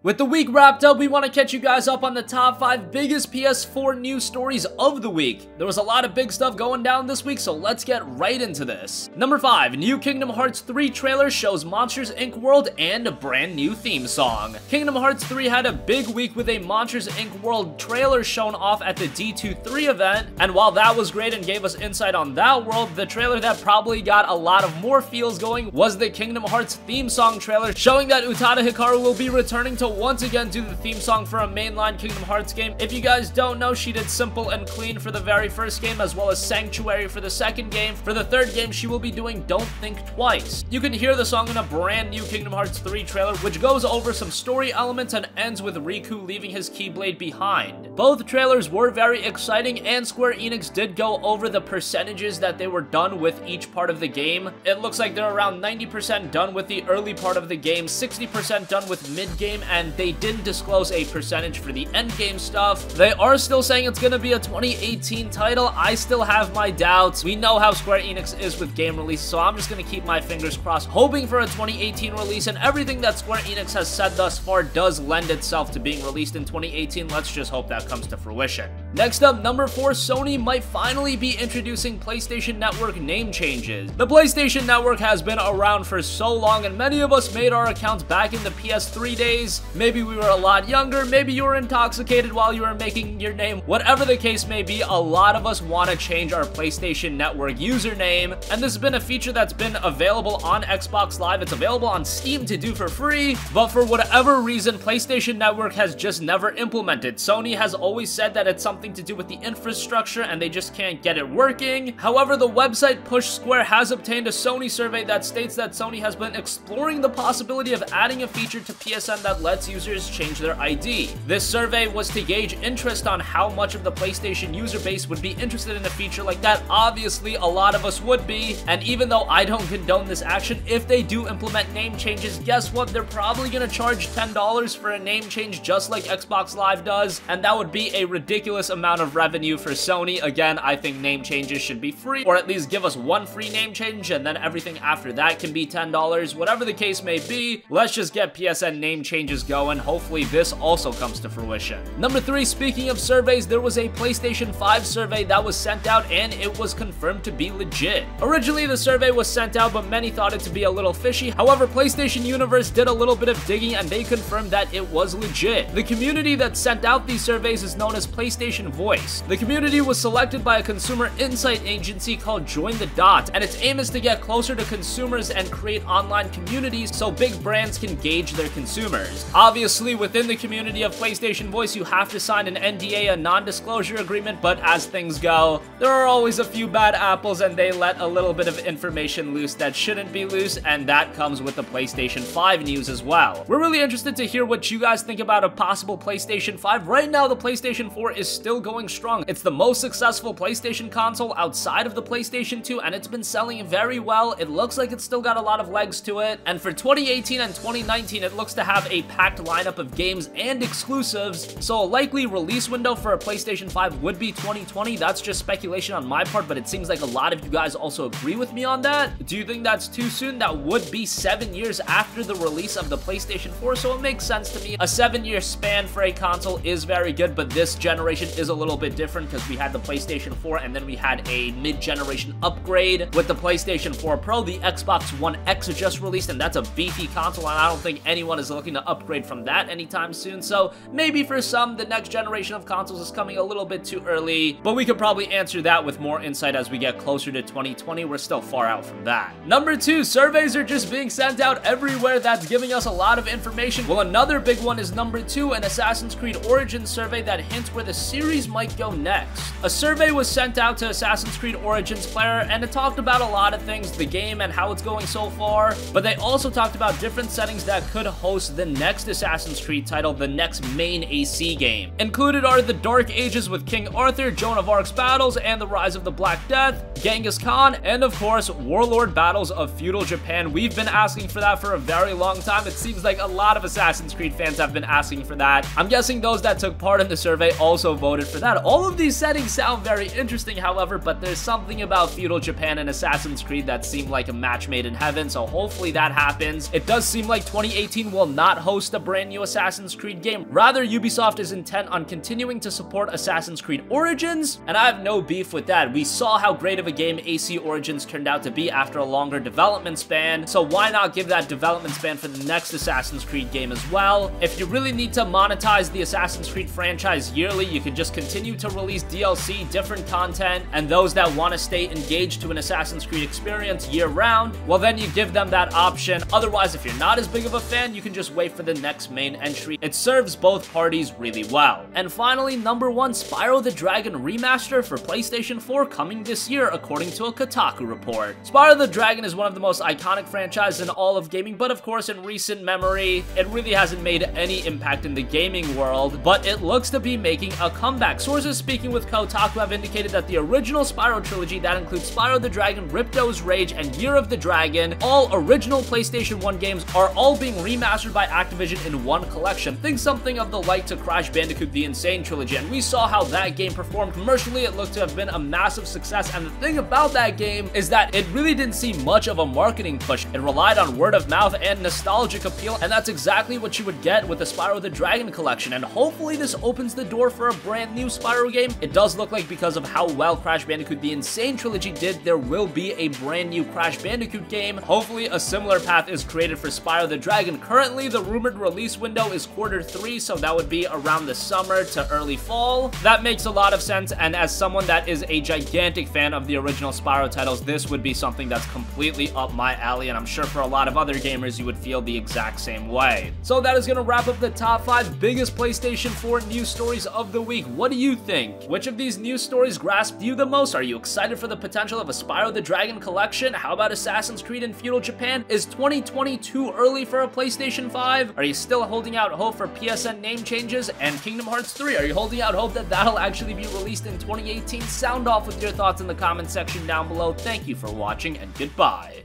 With the week wrapped up, we want to catch you guys up on the top 5 biggest PS4 news stories of the week. There was a lot of big stuff going down this week, so let's get right into this. Number 5, new Kingdom Hearts 3 trailer shows Monsters Inc. world and a brand new theme song. Kingdom Hearts 3 had a big week with a Monsters Inc. world trailer shown off at the D23 event, and while that was great and gave us insight on that world, the trailer that probably got a lot of more feels going was the Kingdom Hearts theme song trailer, showing that Utada Hikaru will be returning to once again do the theme song for a mainline Kingdom Hearts game. If you guys don't know, she did Simple and Clean for the very first game, as well as Sanctuary for the second game. For the third game, she will be doing Don't Think Twice. You can hear the song in a brand new Kingdom Hearts 3 trailer, which goes over some story elements and ends with Riku leaving his Keyblade behind. Both trailers were very exciting, and Square Enix did go over the percentages that they were done with each part of the game. It looks like they're around 90% done with the early part of the game, 60% done with mid-game, and they didn't disclose a percentage for the endgame stuff. They are still saying it's gonna be a 2018 title. I still have my doubts. We know how Square Enix is with game releases, so I'm just gonna keep my fingers crossed, hoping for a 2018 release, and everything that Square Enix has said thus far does lend itself to being released in 2018. Let's just hope that comes to fruition. Next up, number 4, Sony might finally be introducing PlayStation Network name changes. The PlayStation Network has been around for so long, and many of us made our accounts back in the PS3 days. Maybe we were a lot younger, maybe you were intoxicated while you were making your name. Whatever the case may be, a lot of us want to change our PlayStation Network username, and this has been a feature that's been available on Xbox Live. It's available on Steam to do for free, but for whatever reason, PlayStation Network has just never implemented. Sony has always said that it's something to do with the infrastructure and they just can't get it working. However, the website Push Square has obtained a Sony survey that states that Sony has been exploring the possibility of adding a feature to PSN that lets users change their ID. This survey was to gauge interest on how much of the PlayStation user base would be interested in a feature like that. Obviously, a lot of us would be, and even though I don't condone this action, if they do implement name changes, guess what? They're probably gonna charge $10 for a name change just like Xbox Live does, and that would be a ridiculous amount of revenue for Sony. Again, I think name changes should be free, or at least give us one free name change, and then everything after that can be $10. Whatever the case may be, let's just get PSN name changes going. Hopefully this also comes to fruition. Number 3, speaking of surveys, there was a PlayStation 5 survey that was sent out, and it was confirmed to be legit. Originally, the survey was sent out, but many thought it to be a little fishy. However, PlayStation Universe did a little bit of digging, and they confirmed that it was legit. The community that sent out these surveys is known as PlayStation Voice. The community was selected by a consumer insight agency called Join the Dot, and its aim is to get closer to consumers and create online communities so big brands can gauge their consumers. Obviously, within the community of PlayStation Voice, you have to sign an NDA, a non-disclosure agreement, but as things go, there are always a few bad apples, and they let a little bit of information loose that shouldn't be loose, and that comes with the PlayStation 5 news as well. We're really interested to hear what you guys think about a possible PlayStation 5. Right now, the PlayStation 4 is still going strong. It's the most successful PlayStation console outside of the PlayStation 2, and it's been selling very well. It looks like it's still got a lot of legs to it, and for 2018 and 2019, it looks to have a packed lineup of games and exclusives, so a likely release window for a PlayStation 5 would be 2020. That's just speculation on my part, but it seems like a lot of you guys also agree with me on that. Do you think that's too soon? That would be 7 years after the release of the PlayStation 4, so it makes sense to me. A 7-year span for a console is very good, but this generation is a little bit different because we had the PlayStation 4 and then we had a mid-generation upgrade with the PlayStation 4 Pro. The Xbox One X just released, and that's a beefy console, and I don't think anyone is looking to upgrade from that anytime soon, so maybe for some, the next generation of consoles is coming a little bit too early, but we could probably answer that with more insight as we get closer to 2020. We're still far out from that. Number 2, surveys are just being sent out everywhere. That's giving us a lot of information. Well, another big one is number 2, an Assassin's Creed Origins survey that hints where the series might go next. A survey was sent out to Assassin's Creed Origins player, and it talked about a lot of things, the game and how it's going so far, but they also talked about different settings that could host the next Assassin's Creed title, the next main AC game. Included are the Dark Ages with King Arthur, Joan of Arc's battles, and the Rise of the Black Death, Genghis Khan, and of course, Warlord battles of feudal Japan. We've been asking for that for a very long time. It seems like a lot of Assassin's Creed fans have been asking for that. I'm guessing those that took part in the survey also voted voted for that. All of these settings sound very interesting, however, but there's something about feudal Japan and Assassin's Creed that seemed like a match made in heaven, so hopefully that happens. It does seem like 2018 will not host a brand new Assassin's Creed game. Rather, Ubisoft is intent on continuing to support Assassin's Creed Origins, and I have no beef with that. We saw how great of a game AC Origins turned out to be after a longer development span, so why not give that development span for the next Assassin's Creed game as well? If you really need to monetize the Assassin's Creed franchise yearly, you could just continue to release DLC, different content, and those that want to stay engaged to an Assassin's Creed experience year-round, well then you give them that option. Otherwise, if you're not as big of a fan, you can just wait for the next main entry. It serves both parties really well. And finally, number 1, Spyro the Dragon Remaster for PlayStation 4 coming this year, according to a Kotaku report. Spyro the Dragon is one of the most iconic franchises in all of gaming, but of course in recent memory, it really hasn't made any impact in the gaming world, but it looks to be making a comeback. Sources speaking with Kotaku have indicated that the original Spyro trilogy, that includes Spyro the Dragon, Ripto's Rage, and Year of the Dragon, all original PlayStation 1 games, are all being remastered by Activision in one collection. Think something of the like to Crash Bandicoot The Insane Trilogy, and we saw how that game performed commercially. It looked to have been a massive success, and the thing about that game is that it really didn't see much of a marketing push. It relied on word of mouth and nostalgic appeal, and that's exactly what you would get with the Spyro the Dragon collection, and hopefully this opens the door for a brand new Spyro game. It does look like because of how well Crash Bandicoot The Insane Trilogy did, there will be a brand new Crash Bandicoot game. Hopefully a similar path is created for Spyro the Dragon. Currently, the rumored release window is Q3, so that would be around the summer to early fall. That makes a lot of sense, and as someone that is a gigantic fan of the original Spyro titles, this would be something that's completely up my alley, and I'm sure for a lot of other gamers, you would feel the exact same way. So that is going to wrap up the top 5 biggest PlayStation 4 news stories of the week. What do you think? Which of these news stories grasped you the most? Are you excited for the potential of a Spyro the Dragon collection? How about Assassin's Creed in feudal Japan? Is 2020 too early for a PlayStation 5? Are you still holding out hope for PSN Name Changes and Kingdom Hearts 3? Are you holding out hope that that'll actually be released in 2018? Sound off with your thoughts in the comment section down below. Thank you for watching, and goodbye.